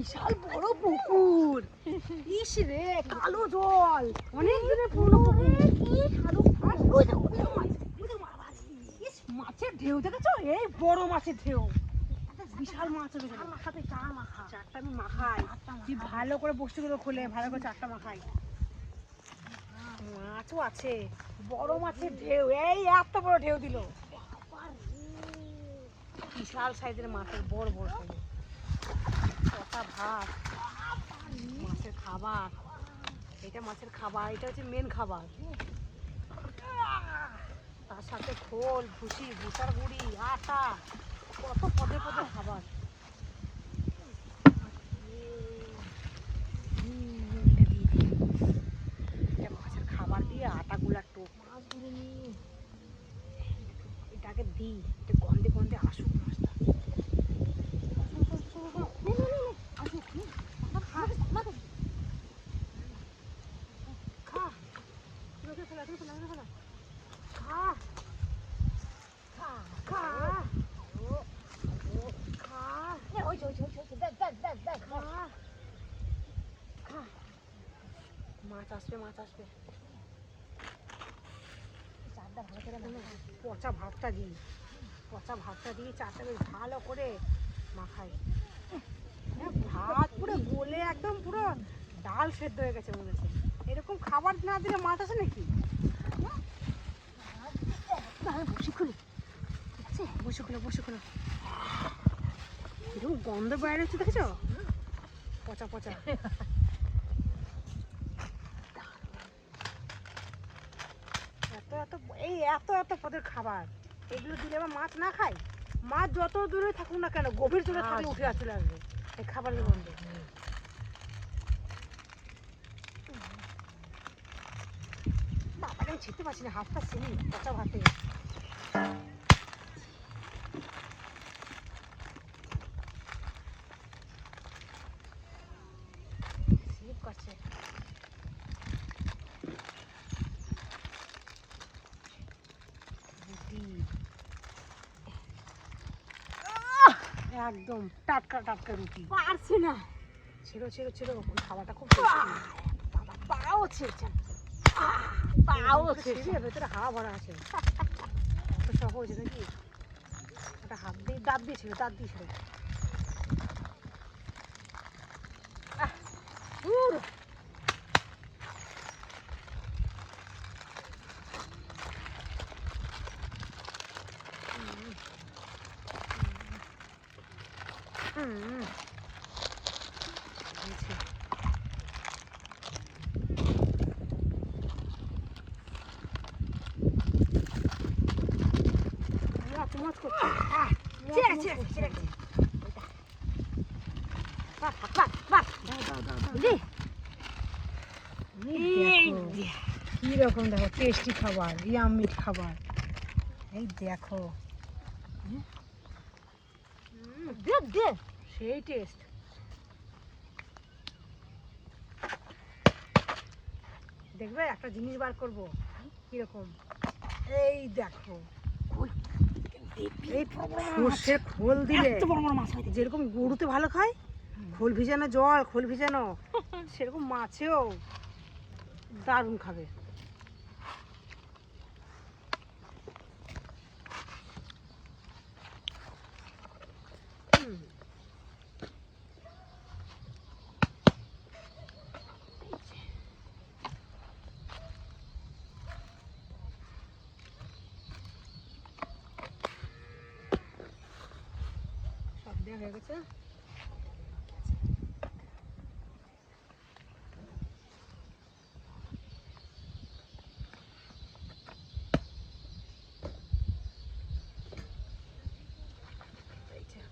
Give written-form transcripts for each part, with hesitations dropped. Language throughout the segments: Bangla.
বিশাল বড় পুকুর। ইস রে, কালো জল, অনেক দিনের পুরনো পুকুর। ইস, মাছের ঢেউ দেখেছো? এই বড় মাছের ঢেউ, বিশাল মাছ হবে। চারটা আমি মাখাই, তুই ভালো করে বস্তুগুলো খুলে ভালো করে চারটা মাখাই। মাছও আছে, বড় মাছের ঢেউ, এই এত বড় ঢেউ দিল। বিশাল সাইজের মাছের, বড় বড় সাইজের। কটা ভাত, মাছের খাবার। এটা মাছের খাবার, এটা হচ্ছে মেন খাবার। তার সাথে খোল, ভুসি, ভুসার গুঁড়ি, আটা, কত পদে পদে খাবার। মাছের খাবার দিয়ে আটা গুলার টোপ, মাছ ধরে নিয়ে এটাকে দিই, এটা গন্ধে গন্ধে আসুক মাছটা। মাছ আসবে, মাছ আসবে। পচা ভাতটা দিই, পচা ভাতটা দিয়ে চারটা বেশ ভালো করে মাখাই। ভাত পুরো গলে একদম পুরো ডাল সেদ্ধ হয়ে গেছে মনে হচ্ছে। এরকম খাবার না দিলে মাছ আসে নাকি? বসে খুলে, বসে খুলে, বসে খুলে। এরকম গন্ধ বাইরে হচ্ছে দেখেছো? পচা পচা। এত এত, এই এত এত পদের খাবার, এগুলো দিলে আবার মাছ না খায়। মাছ যত দূরে থাকুক না কেন, গভীর জলে থাকলে উঠে চলে আসবে এই খাবারের গন্ধে। বাবাকে আমি ছিটতে পারছি না, হাতটা ছিনি পচা ভাতে। স্লিপ করছে। একদম টাটকা টাটকা রুটি। পারছি না, ছেড়ো ছেড়ো ছেড়ো, খাওয়াটা খুব বাবা। পাও ছেড়ছে, পাও ছেড়ে, ভেতরে হাওয়া ভরা আছে। এত সহজ নাকি? ওটা হাত দিয়ে, দাঁত দিয়ে ছেড়ে, দাঁত দিয়ে ছেড়ে। কিরকম দেখো, টেস্টি খাবার, ইয়াম্মি খাবার। এই দেখো, সেই টেস্ট। দেখবে একটা জিনিস বার করবো, কিরকম, এই দেখো। এই সর্ষের খোল দিলে যেরকম গরুতে ভালো খায়, খোল ভিজানো জল, খোল ভিজানো, সেরকম মাছেও দারুণ খাবে। সব দেওয়া হয়ে গেছে।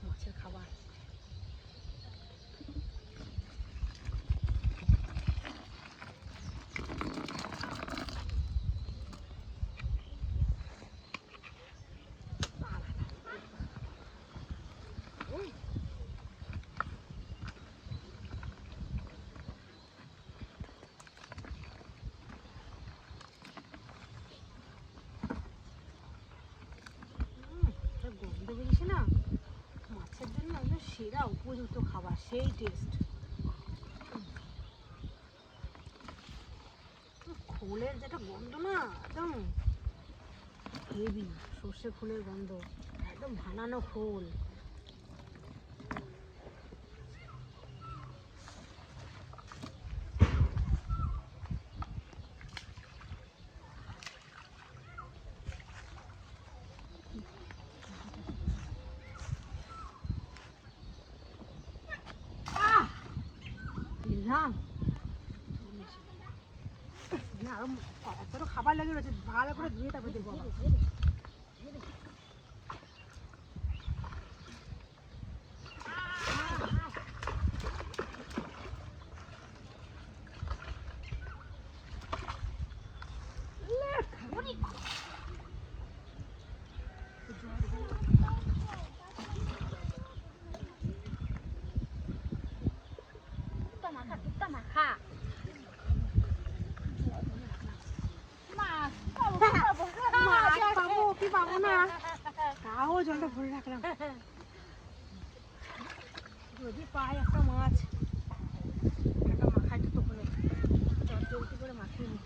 মাছের খাবার। সেরা উপযুক্ত খাবার, সেই টেস্ট। খোলের যেটা গন্ধ না একদম হেভি, সর্ষে ফুলের গন্ধ, একদম ভানানো খোল। আরো এত খাবার লাগে রয়েছে, ভালো করে ধুয়ে তারপরে দেবো। পাবো না, তাও জলটা ভরে রাখলাম। যদি পাই একটা মাছ, একটা মাখাই তো করে জল জলদি করে মাখিয়ে নি।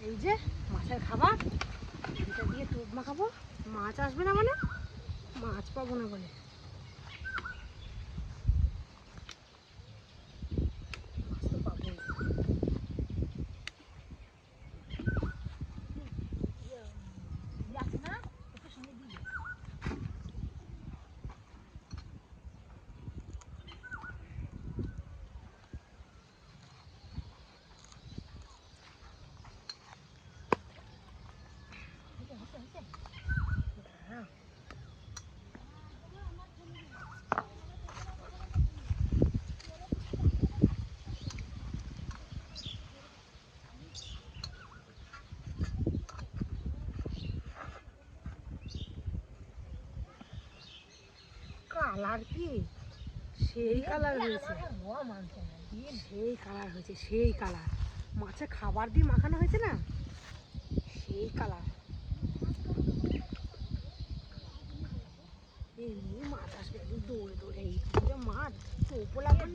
এই যে মাছের খাবার, এটা দিয়ে টোপ মাখাবো। মাছ আসবে না মানে, মাছ পাবো না বলে। কালার কি সেই কালার হয়েছে, সেই কালার হয়েছে, সেই কালার। মাছে খাবার দিয়ে মাখানো হয়েছে না, সেই কালার। এমনি মাছ আসবে দৌড়ে দৌড়ে, এই মাছ টোপও লাগবে,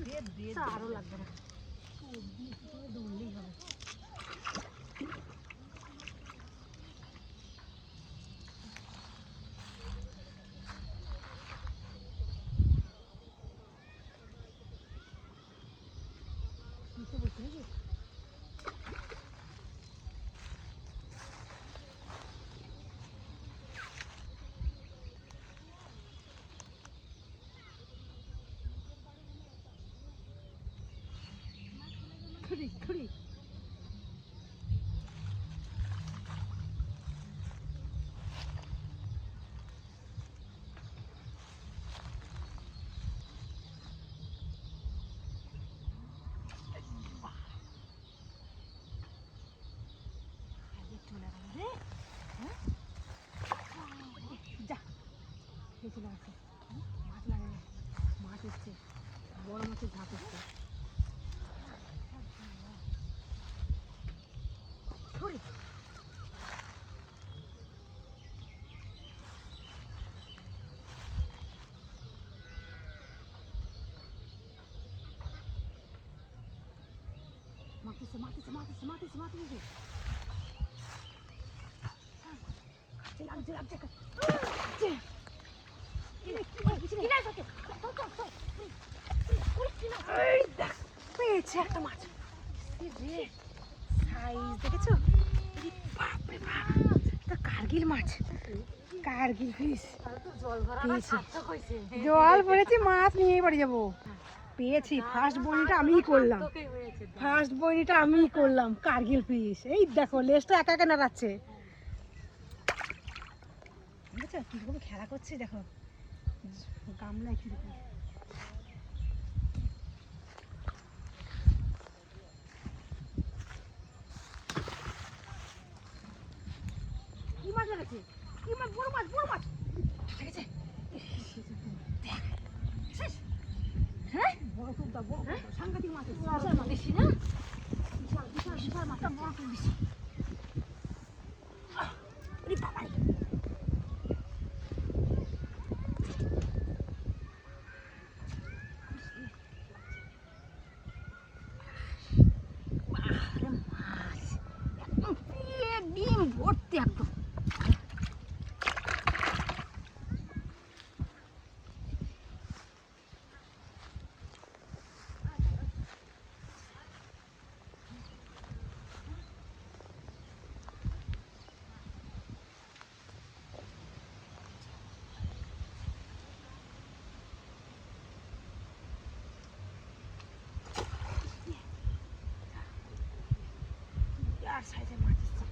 আরও লাগবে না, দৌড়লেই হবে। মাছ এসছে, বড় মাছের ঝাঁক এসছে। পেয়েছে একটা মাছ, সাইজ দেখেছো? বাপরে বাপ, কার্গিল মাছ, কার্গিল ফিশ। জল ভরেছি, মাছ নিয়ে বাড়ি যাবো। পেয়েছি, ফার্স্ট বইনিটা আমিই করলাম, ফার্স্ট বইনিটা আমিই করলাম, কার্গিল ফিশ। এই দেখো লেজটা একা একা নাড়াচ্ছে, বুঝেছো কিরকম খেলা করছে, দেখো গামলায় কিরকম। কি মাছ লেগেছে? কি মাছ? বড় মাছ, বড় মাছ লেগেছে। হ্যাঁ বড় খুব, সাংঘাতিক মাছ, বেশি না, বিশাল বিশাল বিশাল মাছ, বড় খুব বেশি। ভর্তি একদম। আর সাইজের মাছ এসছে।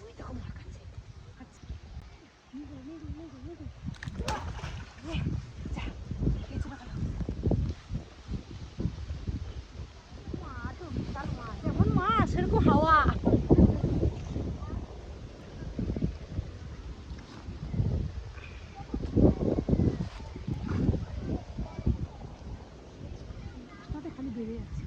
ওই দেখো মাছ খাচ্ছে। সেরকম হাওয়া খালি বেড়ে যাচ্ছে।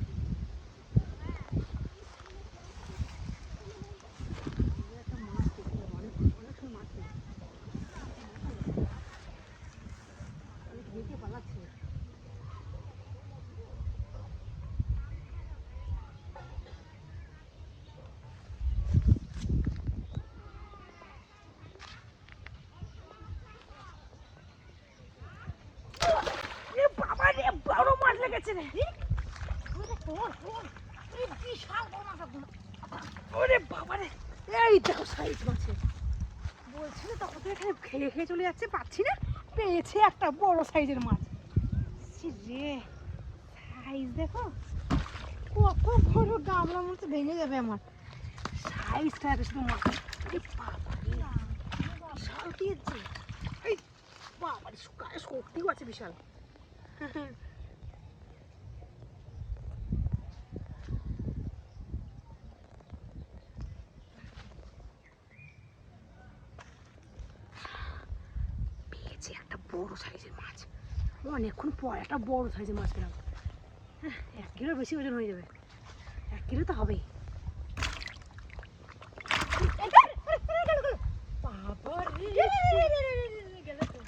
অনেক সময় মাছ দেখে পালাচ্ছে। বাবা রে বড় মাছ লেগেছে রে। ওরে বাবা রে, এই দেখো সাইজ মাছের। বলছি না তখন তো এখানে খেয়ে খেয়ে চলে যাচ্ছে, পাচ্ছি না। পেয়েছে একটা বড় সাইজের মাছ রে। সাইজ দেখো কত বড়, গামলা মতো ভেঙে যাবে আমার। সাইজটা এত শুধু মাছ। বাবা রে বিশাল পেয়েছে। এই বাবা রে, শক্তিও আছে বিশাল। পেয়েছে একটা বড় সাইজের মাছ। অনেকক্ষণ পর একটা বড় সাইজের মাছ পেলাম। 1 কিলোর বেশি ওজন হয়ে যাবে। 1 কিলো তো হবেই। বাবা রে গেল তো।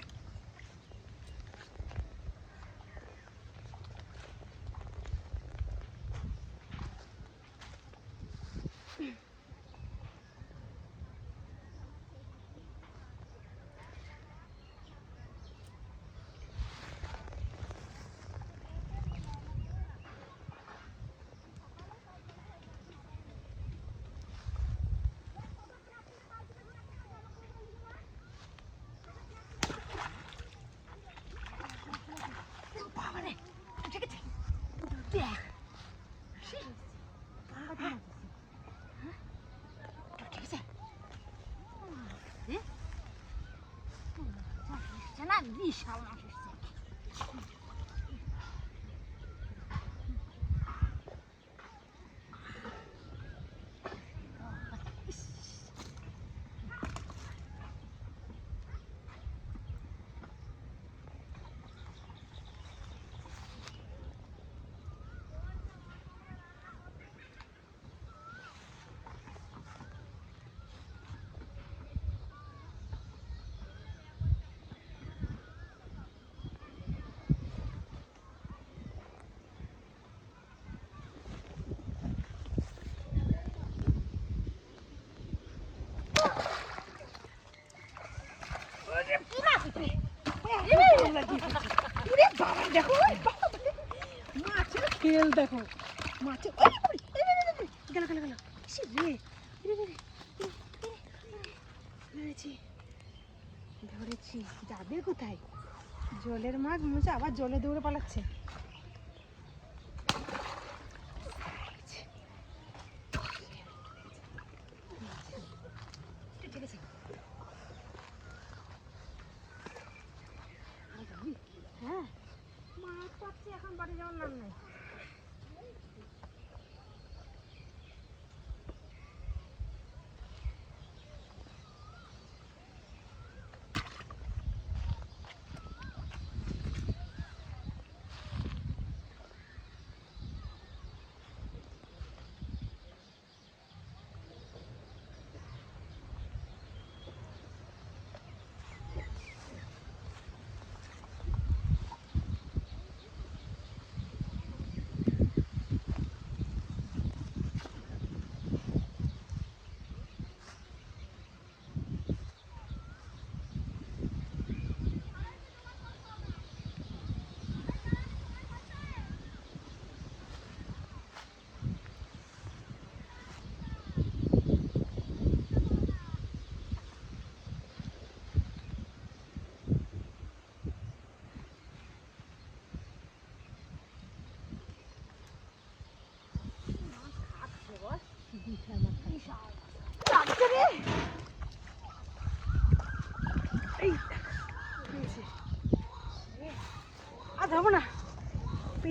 বিশাল মাছ এসছে। মাছের খেল দেখো, মাছের গেল গেল গেল ধরেছি ধরেছি। যাবে কোথায়? জলের মাছ মুছে আবার জলে দৌড়ে পালাচ্ছে। হ্যাঁ মাছ পাচ্ছি, এখন বাড়ি যাওয়ার নাম নেই।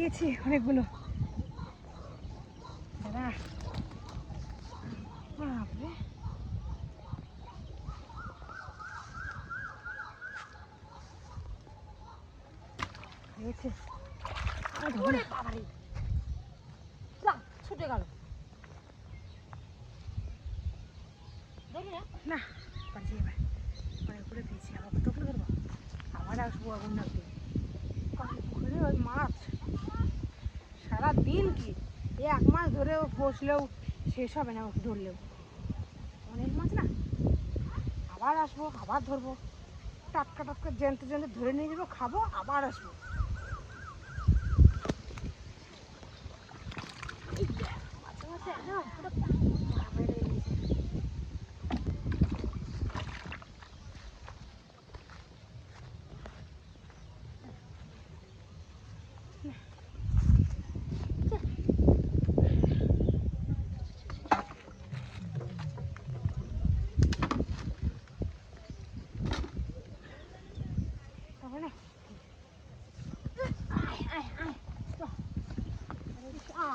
পেয়েছি অনেকগুলো। দাদা বাপরে, পেয়েছে। বাবারে ছুটে গেল না, পারছি এবার অনেকগুলো পেয়েছি। আবার কতগুলো ধরবো, আবার আসবো আগুন লাগবে। পুকুরে ওই মাছ সারাদিন কি 1 মাস ধরেও বসলেও শেষ হবে না, ধরলেও অনেক মাছ না। আবার আসবো, আবার ধরবো, টাটকা টাটকা জ্যান্ত জ্যান্ত ধরে নিয়ে যাবো, খাবো, আবার আসবো। মাছে মাছে একদম পুরো মেরে দিয়েছে।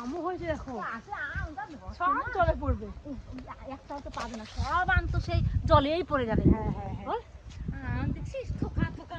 আমও হয়েছে দেখো, সব জলে পড়বে, একটাও তো পাবে না, সব আম তো সেই জলেই পড়ে যাবে। হ্যাঁ হ্যাঁ হ্যাঁ, দেখছিস থোকা থোকা